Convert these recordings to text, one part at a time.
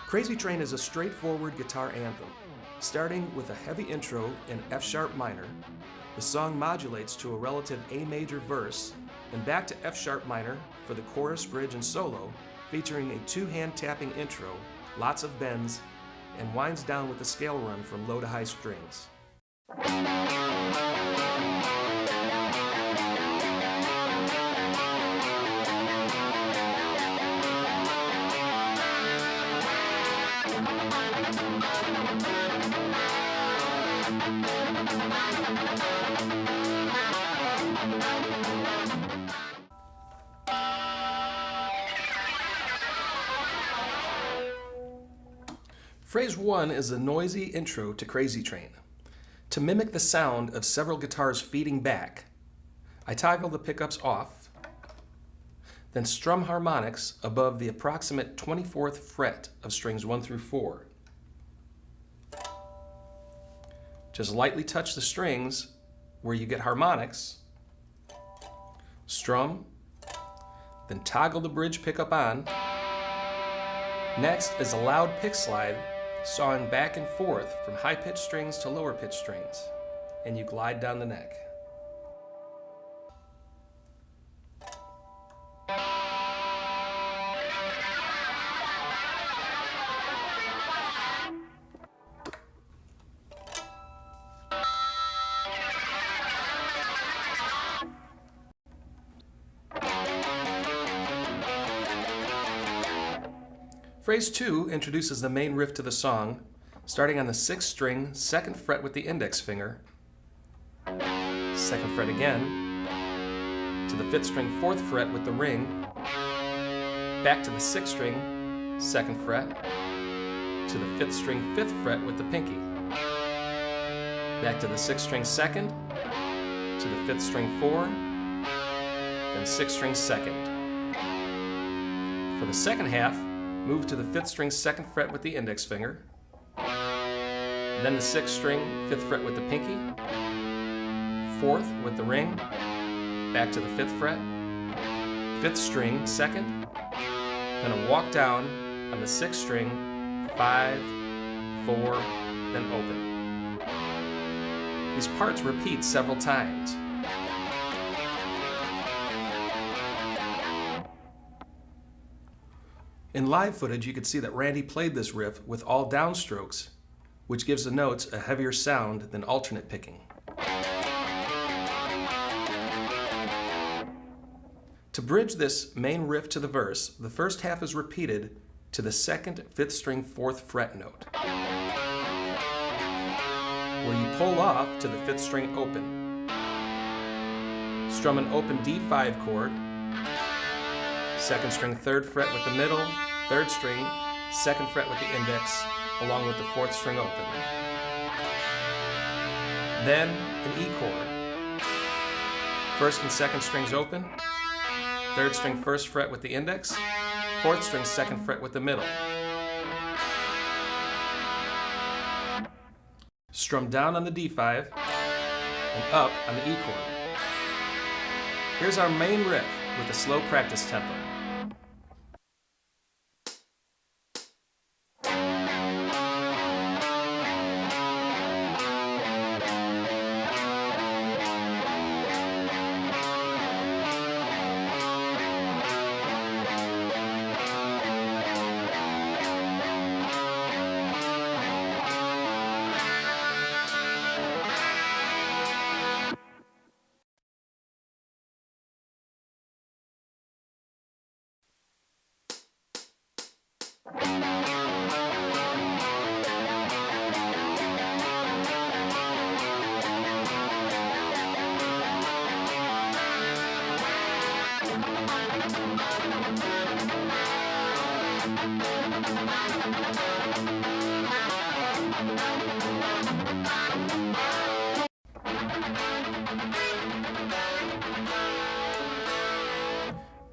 Crazy Train is a straightforward guitar anthem. Starting with a heavy intro in F-sharp minor, the song modulates to a relative A major verse, and back to F-sharp minor for the chorus, bridge, and solo, featuring a two-hand tapping intro, lots of bends, and winds down with a scale run from low to high strings. Phrase 1 is a noisy intro to Crazy Train. To mimic the sound of several guitars feeding back, I toggle the pickups off, then strum harmonics above the approximate 24th fret of strings 1 through 4. Just lightly touch the strings where you get harmonics, strum, then toggle the bridge pickup on. Next is a loud pick slide, sawing back and forth from high-pitched strings to lower-pitched strings, and you glide down the neck. Phrase 2 introduces the main riff to the song, starting on the 6th string, 2nd fret with the index finger, 2nd fret again, to the 5th string, 4th fret with the ring, back to the 6th string, 2nd fret, to the 5th string, 5th fret with the pinky, back to the 6th string, 2nd, to the 5th string, 4, then 6th string, 2nd. For the second half, move to the 5th string, 2nd fret with the index finger, then the 6th string, 5th fret with the pinky, 4th with the ring, back to the 5th fret, 5th string, 2nd, then a walk down on the 6th string, 5, 4, then open. These parts repeat several times. In live footage, you can see that Randy played this riff with all downstrokes, which gives the notes a heavier sound than alternate picking. To bridge this main riff to the verse, the first half is repeated to the 2nd, 5th string, 4th fret note, where you pull off to the 5th string open. Strum an open D5 chord, 2nd string, 3rd fret with the middle, 3rd string, 2nd fret with the index, along with the 4th string open. Then an E chord. 1st and 2nd strings open, 3rd string, 1st fret with the index, 4th string, 2nd fret with the middle. Strum down on the D5 and up on the E chord. Here's our main riff with a slow practice tempo.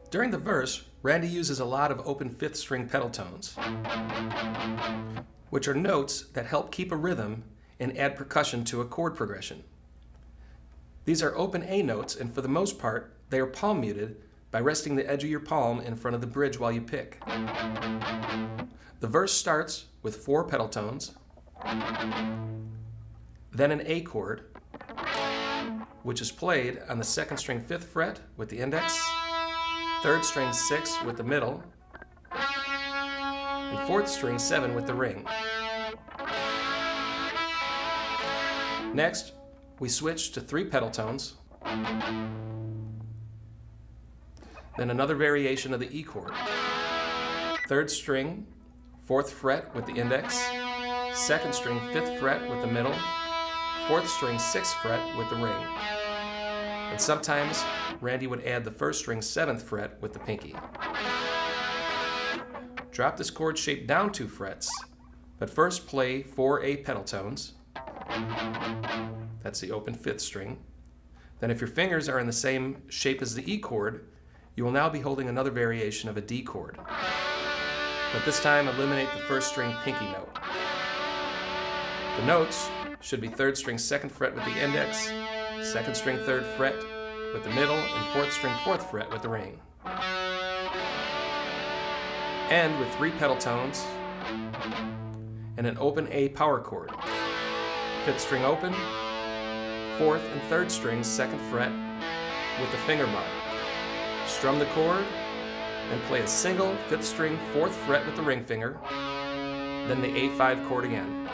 During the verse, Randy uses a lot of open 5th string pedal tones, which are notes that help keep a rhythm and add percussion to a chord progression. These are open A notes, and for the most part, they are palm muted by resting the edge of your palm in front of the bridge while you pick. The verse starts with 4 pedal tones, then an A chord, which is played on the 2nd string 5th fret with the index, 3rd string 6 with the middle, and 4th string 7 with the ring. Next, we switch to 3 pedal tones, then another variation of the E chord. 3rd string, 4th fret with the index, 2nd string, 5th fret with the middle, 4th string, 6th fret with the ring. And sometimes Randy would add the 1st string, 7th fret with the pinky. Drop this chord shape down 2 frets, but first play 4 A pedal tones. That's the open 5th string. Then if your fingers are in the same shape as the E chord, you will now be holding another variation of a D chord. But this time eliminate the 1st string pinky note. The notes should be 3rd string 2nd fret with the index, 2nd string 3rd fret with the middle, and 4th string 4th fret with the ring. End with 3 pedal tones and an open A power chord. 5th string open, 4th and 3rd strings 2nd fret with the finger bar. Strum the chord, then play a single 5th string 4th fret with the ring finger, then the A5 chord again.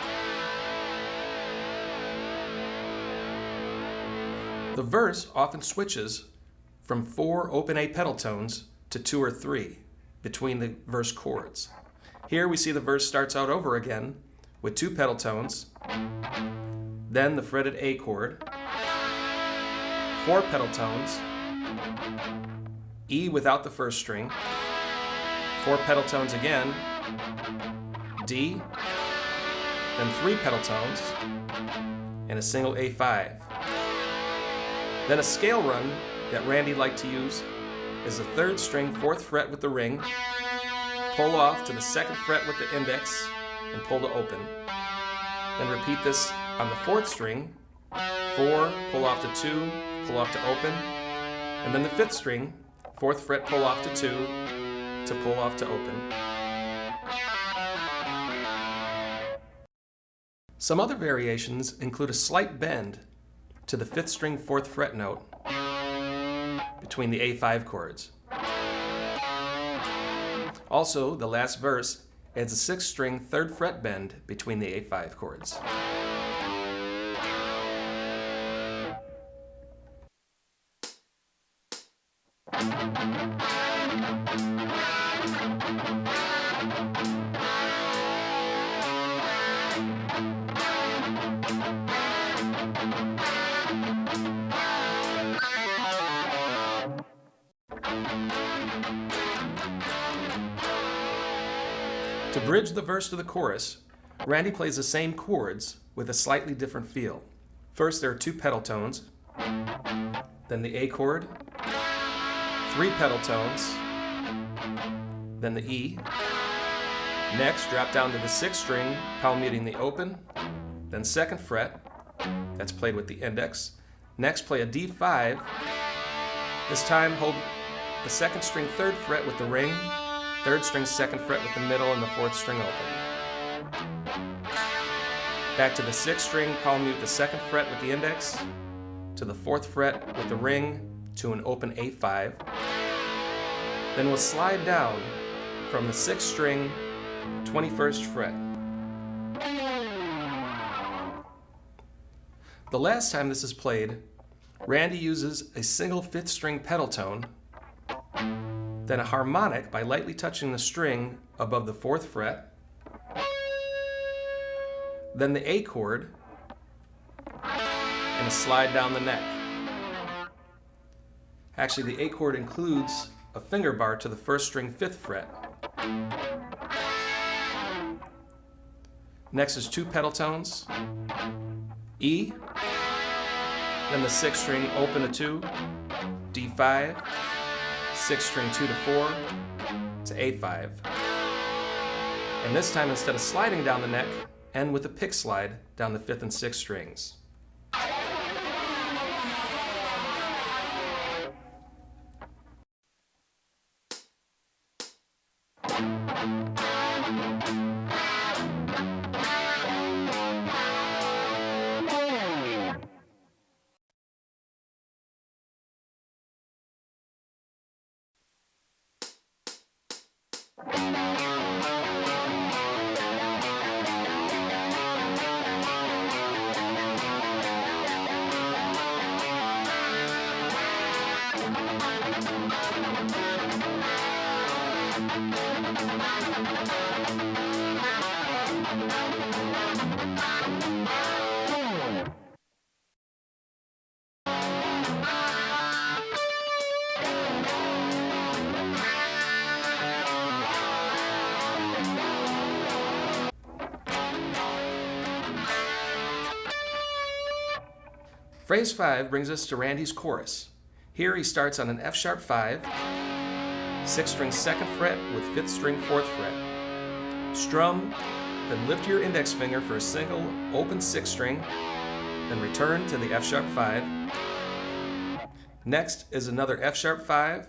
The verse often switches from 4 open A pedal tones to 2 or 3 between the verse chords. Here we see the verse starts out over again with 2 pedal tones, then the fretted A chord, 4 pedal tones, E without the 1st string, 4 pedal tones again, D, then 3 pedal tones, and a single A5. Then a scale run that Randy liked to use is the 3rd string 4th fret with the ring, pull off to the 2nd fret with the index, and pull to open. Then repeat this on the 4th string, 4, pull off to 2, pull off to open, and then the 5th string, 4th fret pull off to 2, to pull off to open. Some other variations include a slight bend to the 5th string 4th fret note between the A5 chords. Also, the last verse adds a 6th string 3rd fret bend between the A5 chords. To bridge the verse to the chorus, Randy plays the same chords with a slightly different feel. First, there are 2 pedal tones, then the A chord, 3 pedal tones, then the E. Next, drop down to the 6th string, palm muting the open, then 2nd fret, that's played with the index. Next, play a D5. This time, hold the 2nd string 3rd fret with the ring, 3rd string 2nd fret with the middle, and the 4th string open. Back to the 6th string, palm mute the 2nd fret with the index, to the 4th fret with the ring, to an open A5. Then we'll slide down from the 6th string, 21st fret. The last time this is played, Randy uses a single 5th string pedal tone, then a harmonic by lightly touching the string above the 4th fret, then the A chord, and a slide down the neck. Actually, the A chord includes a finger bar to the 1st string 5th fret. Next is 2 pedal tones, E, then the 6th string open to 2, D5, 6th string 2 to 4, to A5. And this time, instead of sliding down the neck, end with a pick slide down the 5th and 6th strings. Phrase 5 brings us to Randy's chorus. Here he starts on an F sharp 5, 6th string 2nd fret with 5th string 4th fret. Strum, then lift your index finger for a single open 6th string, then return to the F sharp 5. Next is another F sharp 5,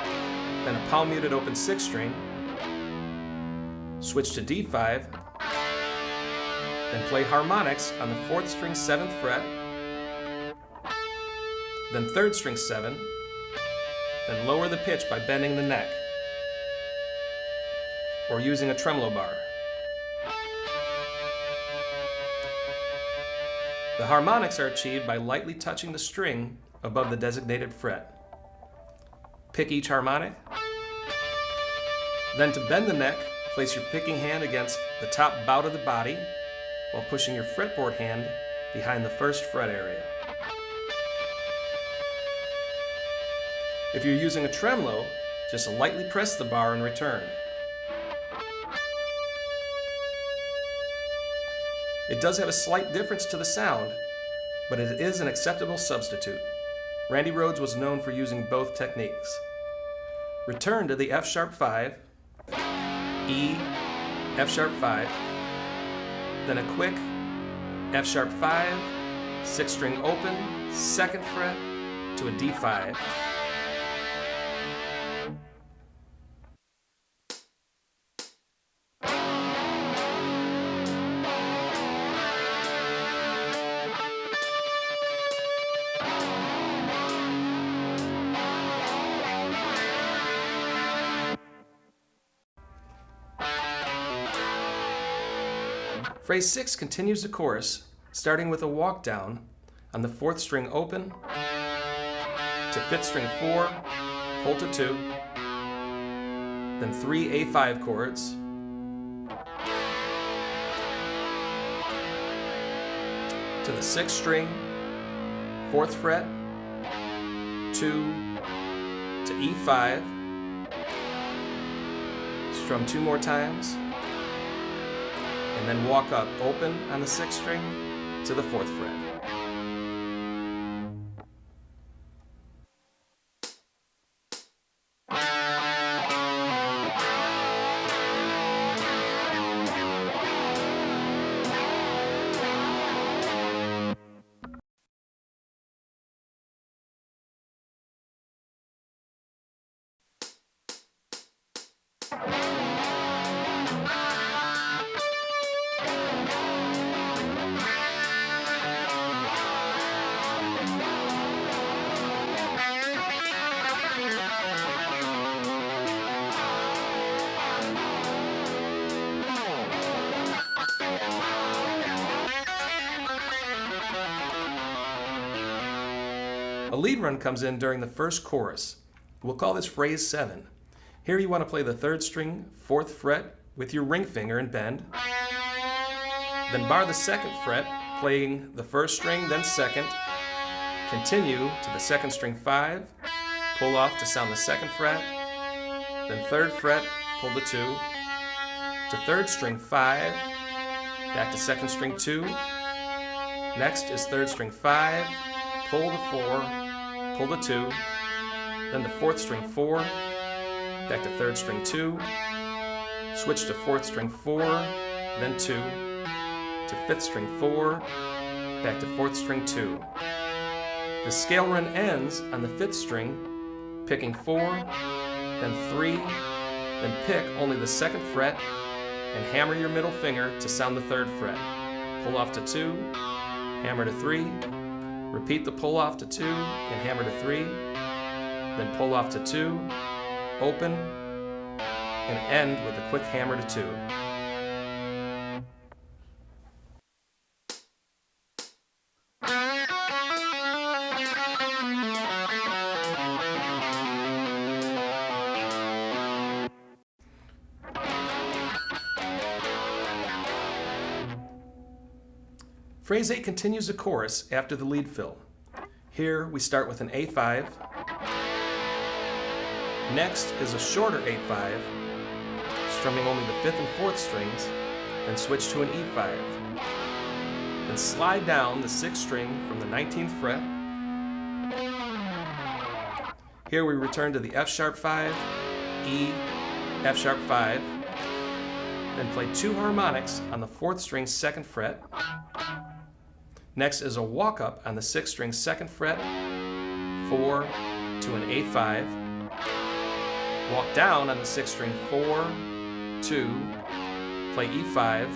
then a palm muted open 6th string, switch to D5, then play harmonics on the 4th string 7th fret, then 3rd string 7, then lower the pitch by bending the neck, or using a tremolo bar. The harmonics are achieved by lightly touching the string above the designated fret. Pick each harmonic. Then to bend the neck, place your picking hand against the top bout of the body while pushing your fretboard hand behind the 1st fret area. If you're using a tremolo, just lightly press the bar and return. It does have a slight difference to the sound, but it is an acceptable substitute. Randy Rhoads was known for using both techniques. Return to the F sharp 5, E, F sharp 5, then a quick F sharp 5, 6th string open, 2nd fret to a D5. Phrase 6 continues the chorus, starting with a walk down on the 4th string open to 5th string 4, pull to 2, then 3 A5 chords, to the 6th string, 4th fret, 2 to E5, strum 2 more times, and then walk up open on the 6th string to the 4th fret. A lead run comes in during the first chorus. We'll call this phrase 7. Here you want to play the 3rd string, 4th fret with your ring finger and bend. Then bar the 2nd fret, playing the 1st string, then 2nd. Continue to the 2nd string 5, pull off to sound the 2nd fret, then 3rd fret, pull to 2, to 3rd string 5, back to 2nd string 2. Next is 3rd string 5, pull to 4, pull to 2, then the 4th string 4, back to 3rd string 2, switch to 4th string 4, then 2, to 5th string 4, back to 4th string 2. The scale run ends on the 5th string, picking 4, then 3, then pick only the 2nd fret, and hammer your middle finger to sound the 3rd fret. Pull off to 2, hammer to 3, repeat the pull off to 2 and hammer to 3, then pull off to 2, open, and end with a quick hammer to 2. Phrase 8 continues the chorus after the lead fill. Here we start with an A5. Next is a shorter A5, strumming only the 5th and 4th strings, then switch to an E5. Then slide down the 6th string from the 19th fret. Here we return to the F sharp 5, E, F sharp 5, then play 2 harmonics on the 4th string 2nd fret. Next is a walk-up on the 6th string 2nd fret, 4 to an A5. Walk down on the 6th string 4, 2, play E5,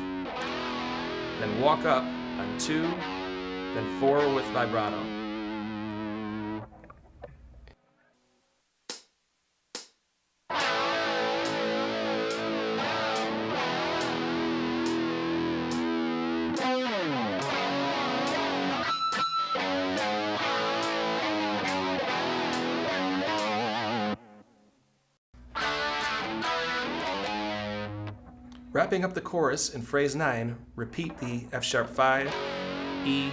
then walk up on 2, then 4 with vibrato. Wrapping up the chorus in phrase 9, repeat the F sharp 5, E,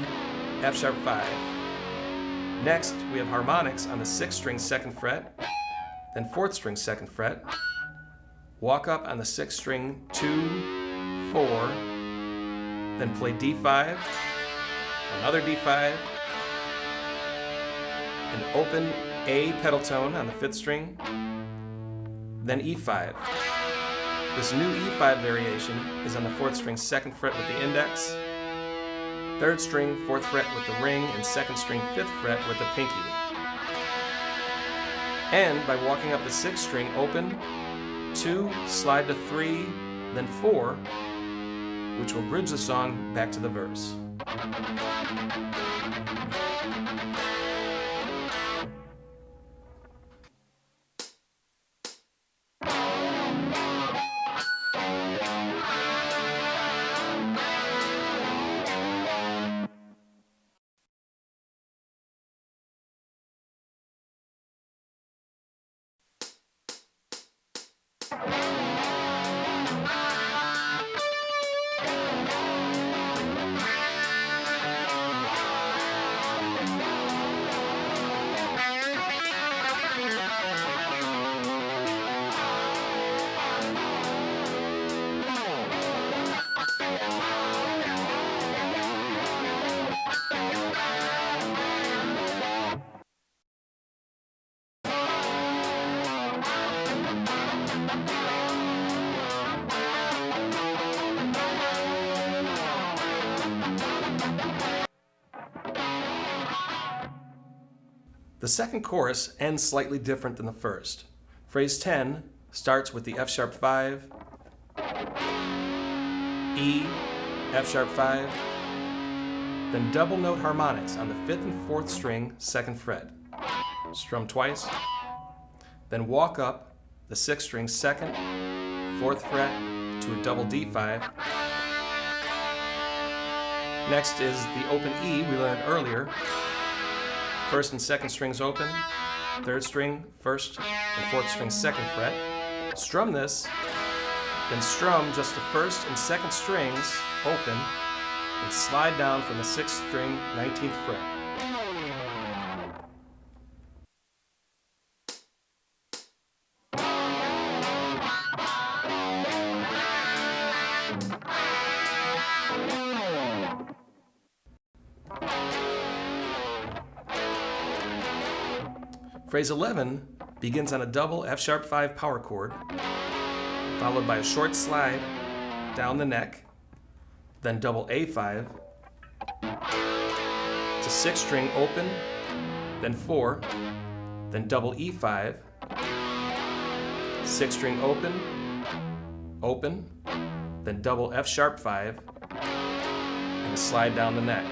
F sharp 5. Next, we have harmonics on the 6th string 2nd fret, then 4th string 2nd fret, walk up on the 6th string 2, 4, then play D5, another D5, an open A pedal tone on the 5th string, then E5. This new E5 variation is on the 4th string 2nd fret with the index, 3rd string 4th fret with the ring, and 2nd string 5th fret with the pinky. And by walking up the 6th string open, 2, slide to 3, then 4, which will bridge the song back to the verse. The second chorus ends slightly different than the first. Phrase 10 starts with the F sharp 5, E, F sharp 5, then double note harmonics on the 5th and 4th string 2nd fret. Strum twice, then walk up the 6th string 2nd, 4th fret to a double D5. Next is the open E we learned earlier. 1st and 2nd strings open, 3rd string, 1st and 4th string 2nd fret. Strum this, then strum just the 1st and 2nd strings open and slide down from the 6th string, 19th fret. Phrase 11 begins on a double F sharp 5 power chord, followed by a short slide down the neck, then double A5, to 6th string open, then 4, then double E5, 6th string open, open, then double F sharp 5, and a slide down the neck.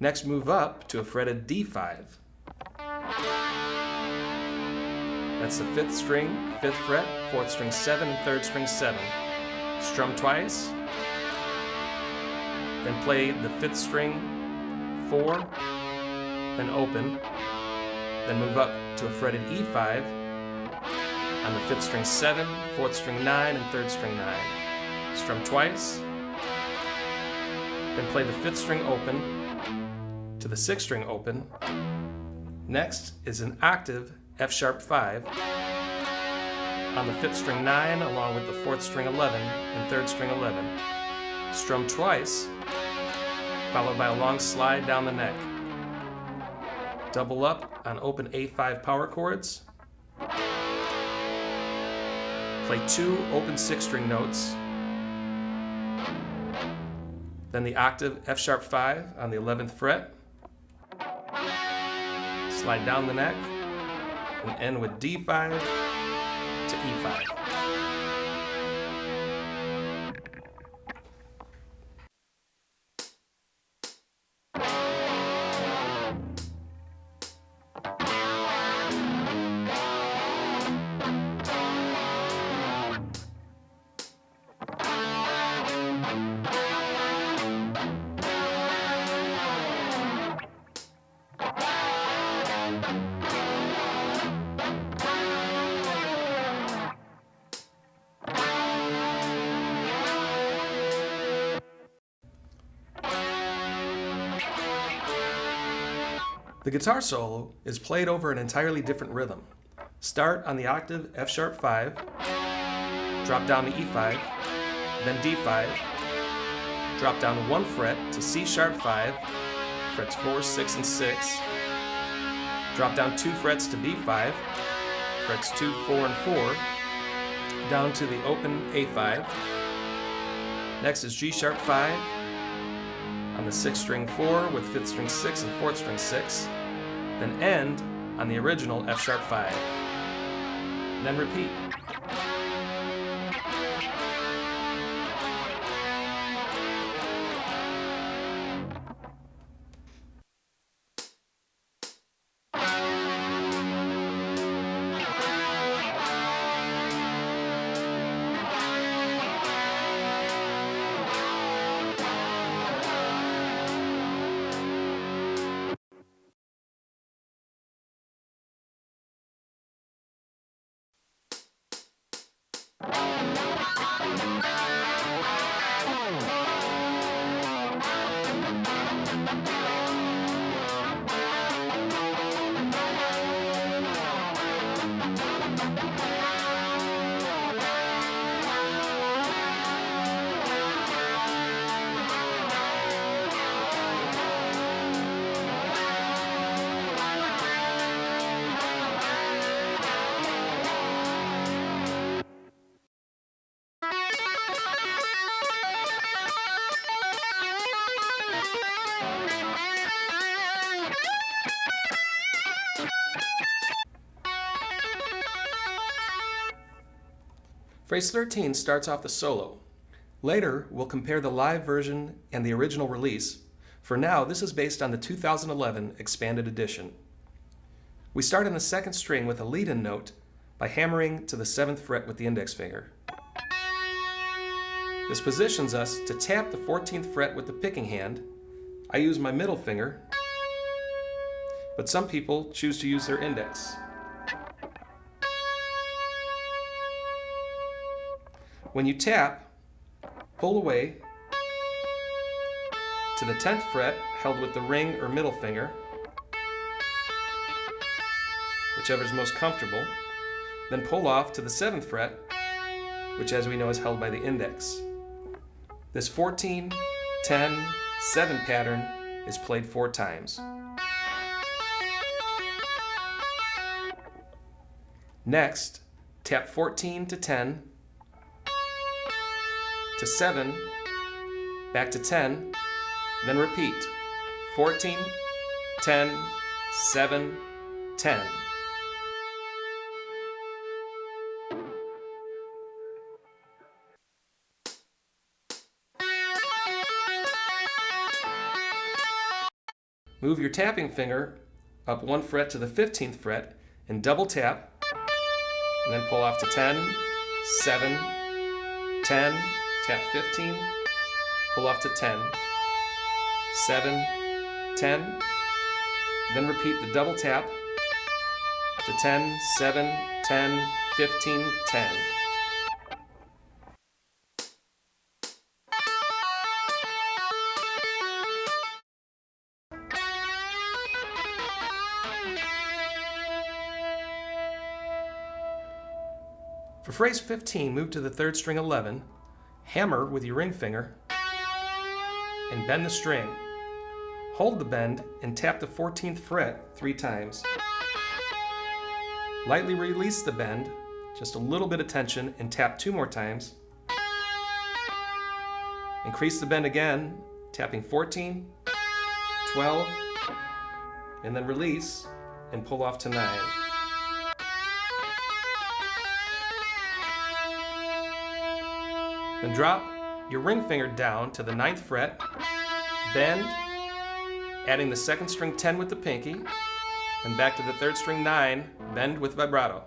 Next, move up to a fretted D5. That's the 5th string, 5th fret, 4th string 7, and 3rd string 7. Strum twice, then play the 5th string 4, then open, then move up to a fretted E5 on the 5th string 7, 4th string 9, and 3rd string 9. Strum twice, then play the 5th string open to the 6th string open. Next is an octave F sharp 5 on the 5th string 9 along with the 4th string 11 and 3rd string 11. Strum twice, followed by a long slide down the neck. Double up on open A5 power chords. Play 2 open 6th string notes. Then the octave F sharp 5 on the 11th fret. Slide down the neck and end with D5 to E5. The guitar solo is played over an entirely different rhythm. Start on the octave F sharp 5, drop down to E5, then D5, drop down 1 fret to C sharp 5, frets 4, 6, and 6, drop down 2 frets to B5, frets 2, 4, and 4, down to the open A5. Next is G sharp 5 on the 6th string 4 with 5th string 6 and 4th string 6, then end on the original F sharp 5, then repeat. Phrase 13 starts off the solo. Later, we'll compare the live version and the original release. For now, this is based on the 2011 expanded edition. We start in the 2nd string with a lead-in note by hammering to the 7th fret with the index finger. This positions us to tap the 14th fret with the picking hand. I use my middle finger, but some people choose to use their index. When you tap, pull away to the 10th fret held with the ring or middle finger, whichever is most comfortable, then pull off to the 7th fret, which as we know is held by the index. This 14, 10, 7 pattern is played 4 times. Next, tap 14 to 10, to 7, back to 10, then repeat. 14, 10, 7, 10. Move your tapping finger up 1 fret to the 15th fret and double tap, and then pull off to 10, 7, 10, tap 15, pull off to 10, 7, 10, then repeat the double tap to 10, 7, 10, 15, 10. For phrase 15, move to the 3rd string 11, hammer with your ring finger, and bend the string. Hold the bend and tap the 14th fret 3 times. Lightly release the bend, just a little bit of tension, and tap 2 more times. Increase the bend again, tapping 14, 12, and then release and pull off to 9. Then drop your ring finger down to the 9th fret, bend, adding the 2nd string 10 with the pinky, then back to the 3rd string 9, bend with vibrato.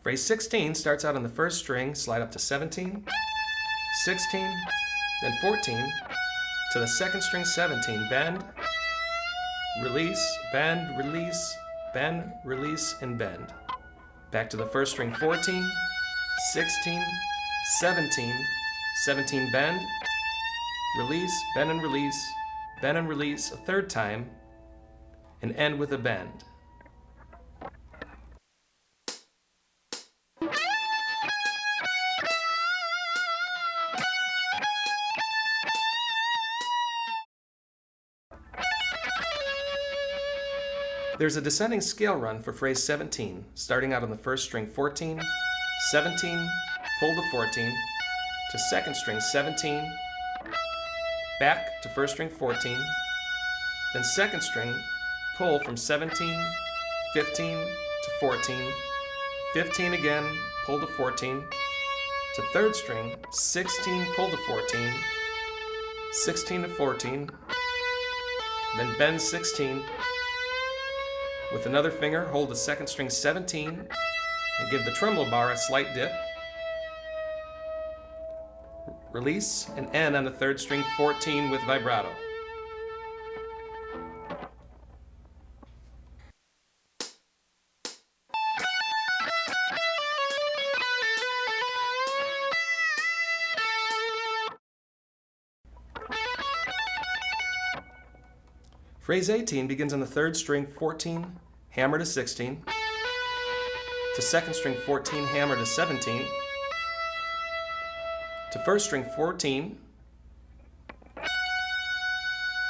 Phrase 16 starts out on the 1st string, slide up to 17, 16, then 14, to the 2nd string 17, bend, release, bend, release, bend, release, and bend. Back to the 1st string 14, 16, 17, 17, bend, release, bend and release a 3rd time, and end with a bend. There's a descending scale run for phrase 17, starting out on the 1st string 14, 17, pull to 14, to 2nd string 17, back to 1st string 14, then 2nd string, pull from 17, 15 to 14, 15 again, pull to 14, to 3rd string, 16, pull to 14, 16 to 14, then bend 16, with another finger, hold the 2nd string 17 and give the tremolo bar a slight dip. Release and end on the 3rd string 14 with vibrato. Phrase 18 begins on the 3rd string 14, hammer to 16, to 2nd string 14, hammer to 17, to 1st string 14,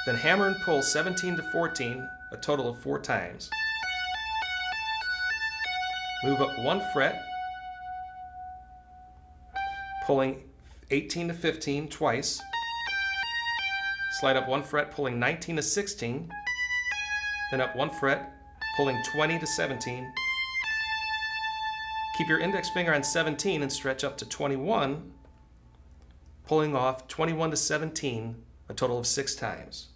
then hammer and pull 17 to 14, a total of 4 times. Move up 1 fret, pulling 18 to 15 twice, slide up 1 fret, pulling 19 to 16, then up 1 fret, pulling 20 to 17. Keep your index finger on 17 and stretch up to 21, pulling off 21 to 17 a total of 6 times.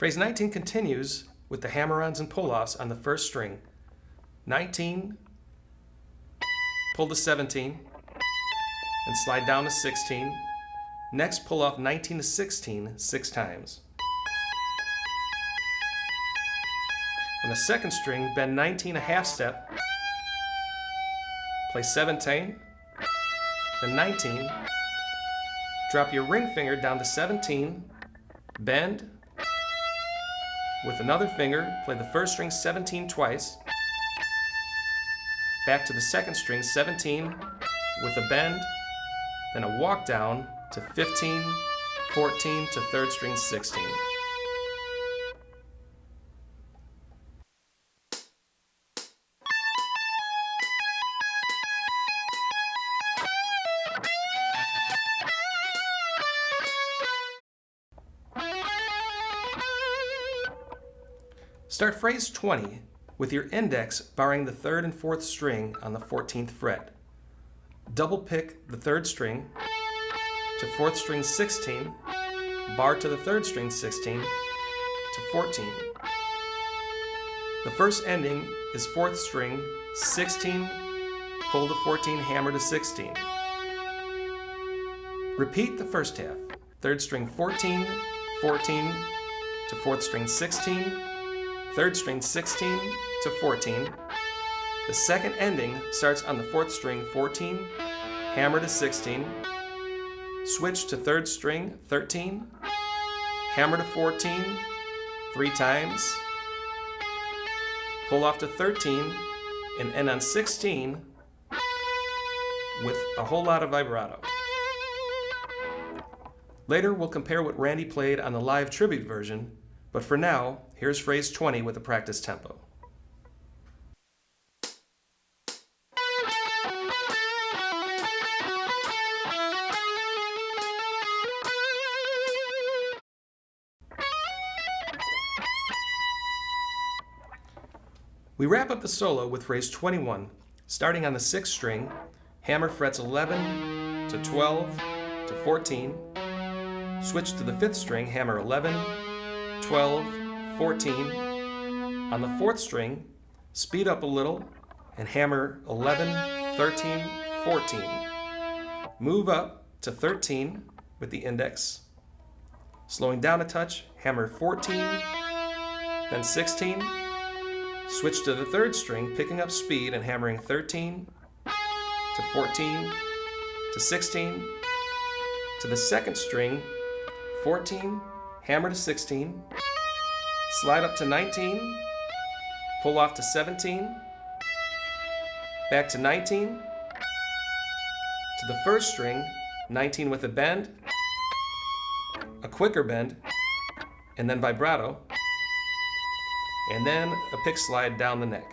Phrase 19 continues with the hammer-ons and pull-offs on the first string. 19, pull to 17, and slide down to 16. Next, pull off 19 to 16 6 times. On the second string, bend 19 a half step, play 17, then 19, drop your ring finger down to 17, bend, with another finger, play the first string 17 twice, back to the second string 17 with a bend, then a walk down to 15, 14 to third string 16. Start phrase 20 with your index barring the 3rd and 4th string on the 14th fret. Double pick the 3rd string to 4th string 16, bar to the 3rd string 16 to 14. The first ending is 4th string 16, pull to 14, hammer to 16. Repeat the first half. 3rd string 14, 14 to 4th string 16, 3rd string 16 to 14. The second ending starts on the 4th string 14, hammer to 16, switch to 3rd string 13, hammer to 14 3 times, pull off to 13, and end on 16 with a whole lot of vibrato. Later we'll compare what Randy played on the live tribute version, but for now, here's phrase 20 with a practice tempo. We wrap up the solo with phrase 21, starting on the 6th string, hammer frets 11 to 12 to 14, switch to the 5th string, hammer 11, 12, 14. On the 4th string, speed up a little and hammer 11, 13, 14. Move up to 13 with the index. Slowing down a touch, hammer 14, then 16. Switch to the 3rd string, picking up speed and hammering 13 to 14 to 16. To the 2nd string, 14 hammer to 16, slide up to 19, pull off to 17, back to 19, to the first string, 19 with a bend, a quicker bend, and then vibrato, and then a pick slide down the neck.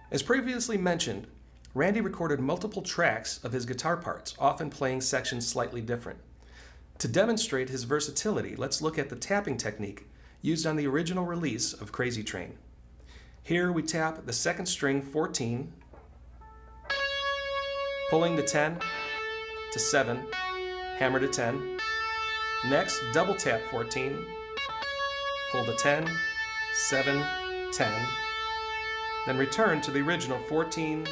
As previously mentioned, Randy recorded multiple tracks of his guitar parts, often playing sections slightly different. To demonstrate his versatility, let's look at the tapping technique used on the original release of Crazy Train. Here we tap the second string 14, pulling to 10, to 7, hammer to 10. Next, double tap 14, pull to 10, 7, 10. Then return to the original 14,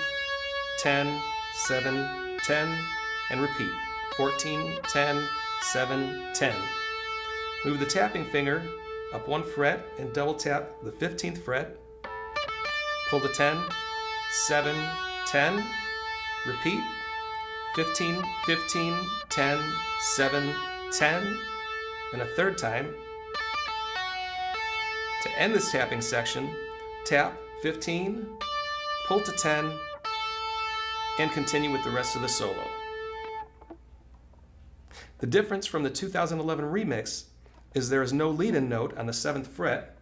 10, 7, 10, and repeat. 14, 10, 7, 10. Move the tapping finger up one fret and double tap the 15th fret. Pull to 10, 7, 10. Repeat. 15, 15, 10, 7, 10. And a third time. To end this tapping section, tap 15, pull to 10, and continue with the rest of the solo. The difference from the 2011 remix is there is no lead-in note on the 7th fret,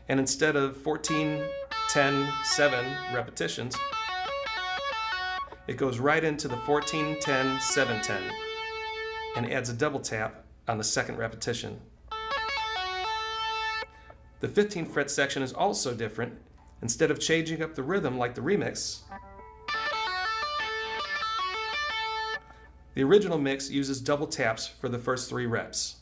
and instead of 14, 10, 7 repetitions, it goes right into the 14, 10, 7, 10, and adds a double tap on the second repetition. The 15th fret section is also different. Instead of changing up the rhythm like the remix, the original mix uses double taps for the first 3 reps.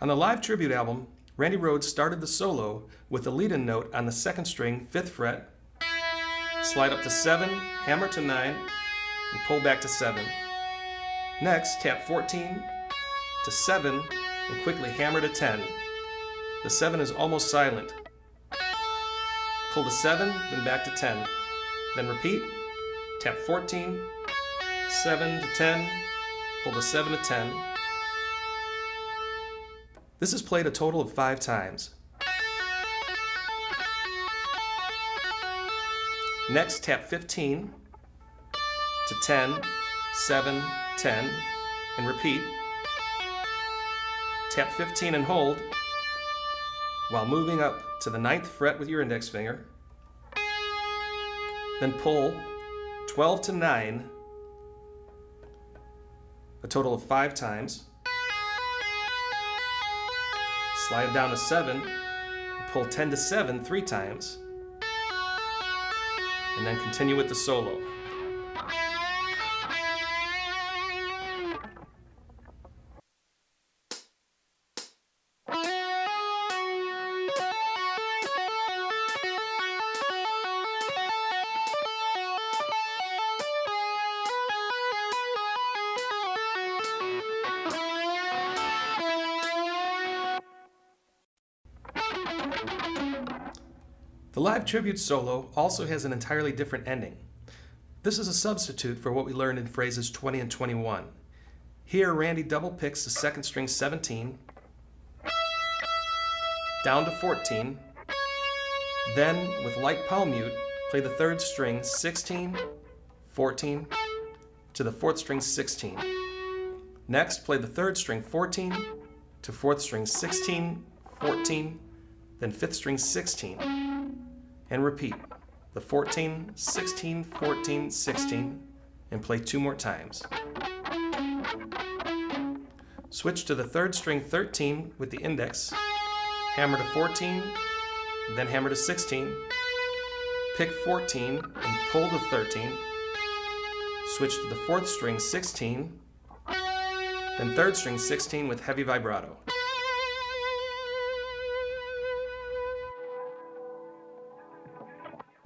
On the live tribute album, Randy Rhoads started the solo with the lead-in note on the 2nd string, 5th fret, slide up to 7, hammer to 9, and pull back to 7. Next, tap 14 to 7 and quickly hammer to 10. The 7 is almost silent. Pull to 7, then back to 10. Then repeat, tap 14, 7 to 10, pull to 7 to 10. This is played a total of 5 times. Next, tap 15 to 10, 7, 10, and repeat. Tap 15 and hold while moving up to the 9th fret with your index finger. Then pull 12 to 9, a total of 5 times. Slide down to 7, pull 10 to 7 3 times, and then continue with the solo. The live tribute solo also has an entirely different ending. This is a substitute for what we learned in phrases 20 and 21. Here, Randy double picks the 2nd string 17, down to 14, then with light palm mute, play the 3rd string 16, 14, to the 4th string 16. Next, play the 3rd string 14, to 4th string 16, 14, then 5th string 16. And repeat the 14, 16, 14, 16, and play 2 more times. Switch to the 3rd string 13 with the index, hammer to 14, then hammer to 16, pick 14 and pull to 13, switch to the 4th string 16, then 3rd string 16 with heavy vibrato.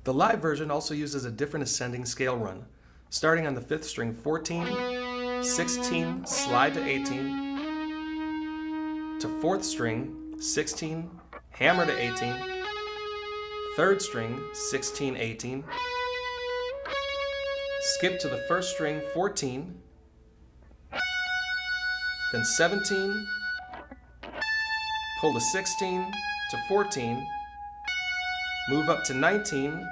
The live version also uses a different ascending scale run, starting on the 5th string 14, 16, slide to 18, to 4th string 16, hammer to 18, 3rd string 16, 18, skip to the 1st string 14, then 17, pull to 16 to 14, move up to 19,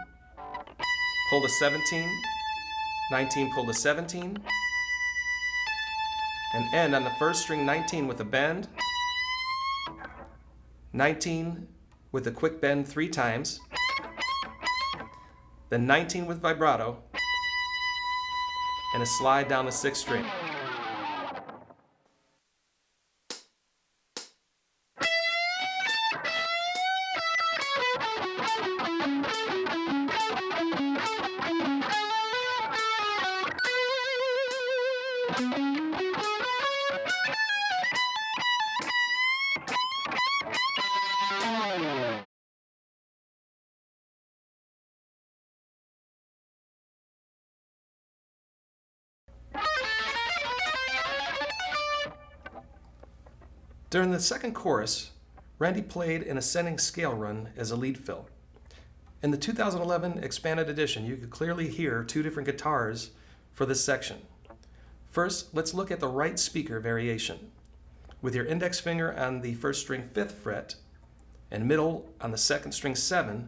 pull to 17, 19, pull to 17, and end on the 1st string 19 with a bend, 19 with a quick bend 3 times, then 19 with vibrato, and a slide down the 6th string. During the 2nd chorus, Randy played an ascending scale run as a lead fill. In the 2011 expanded edition, you could clearly hear 2 different guitars for this section. First, let's look at the right speaker variation. With your index finger on the 1st string 5th fret and middle on the 2nd string 7,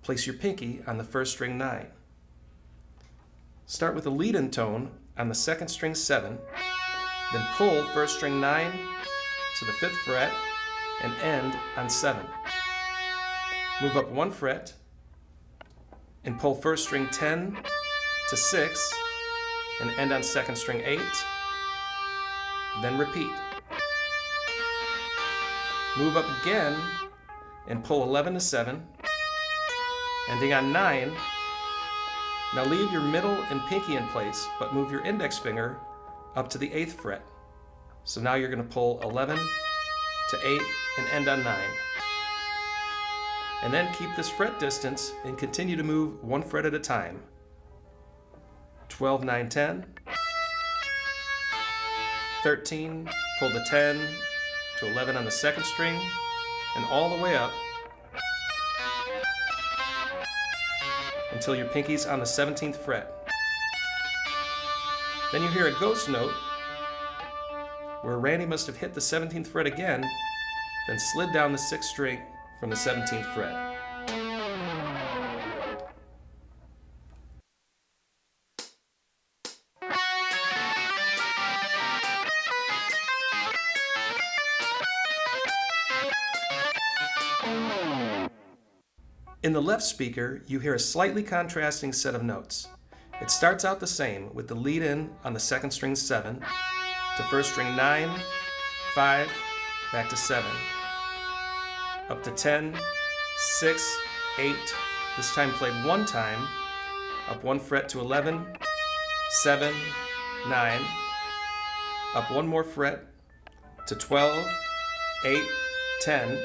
place your pinky on the 1st string 9. Start with a lead-in tone on the 2nd string 7, then pull 1st string 9 to the 5th fret and end on 7. Move up 1 fret and pull 1st string 10 to 6 and end on 2nd string 8. Then repeat. Move up again and pull 11 to 7, ending on 9. Now leave your middle and pinky in place, but move your index finger up to the 8th fret. So now you're going to pull 11 to 8 and end on 9. And then keep this fret distance and continue to move one fret at a time. 12, 9, 10. 13, pull the 10 to 11 on the second string, and all the way up until your pinky's on the 17th fret. Then you hear a ghost note where Randy must have hit the 17th fret again, then slid down the 6th string from the 17th fret. In the left speaker, you hear a slightly contrasting set of notes. It starts out the same with the lead in on the second string 7, to first string 9, 5, back to 7, up to 10, 6, 8, this time played one time, up one fret to 11, 7, 9, up one more fret to 12, 8, 10,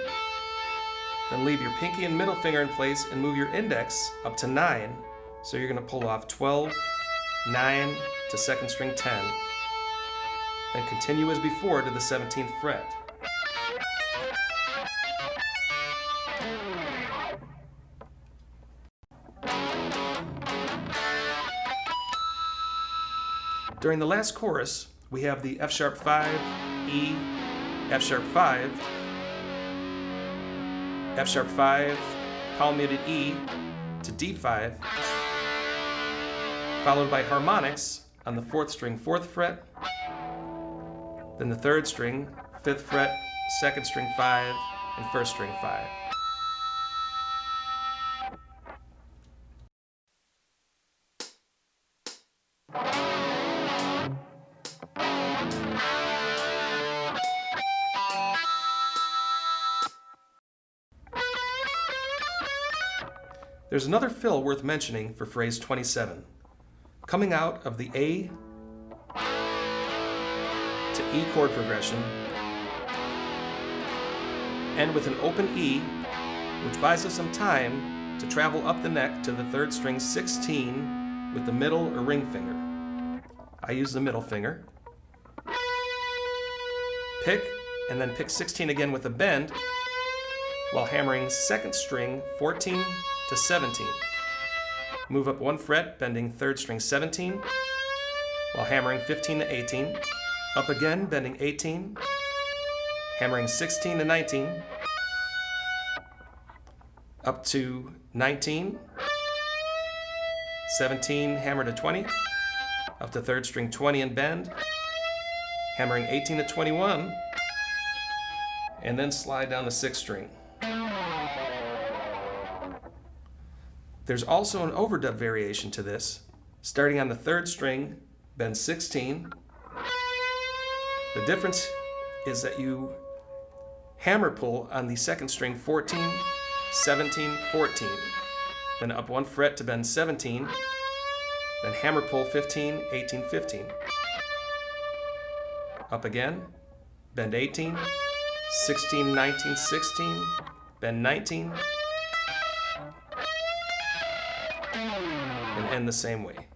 then leave your pinky and middle finger in place and move your index up to 9. So you're going to pull off 12, 9 to second string 10. Then continue as before to the 17th fret. During the last chorus, we have the F sharp 5, E, F sharp 5, F sharp 5, palm muted E to D5, followed by harmonics on the 4th string 4th fret, then the 3rd string 5th fret, 2nd string 5, and 1st string 5. There's another fill worth mentioning for phrase 27. Coming out of the A to E chord progression, and with an open E, which buys us some time to travel up the neck to the 3rd string 16 with the middle or ring finger. I use the middle finger. Pick, and then pick 16 again with a bend, while hammering 2nd string 14 to 17. Move up one fret, bending 3rd string 17, while hammering 15 to 18. Up again, bending 18, hammering 16 to 19, up to 19, 17, hammer to 20, up to 3rd string 20 and bend, hammering 18 to 21, and then slide down the 6th string. There's also an overdub variation to this, starting on the 3rd string, bend 16. The difference is that you hammer pull on the 2nd string 14, 17, 14, then up one fret to bend 17, then hammer pull 15, 18, 15. Up again, bend 18, 16, 19, 16, bend 19, and end the same way.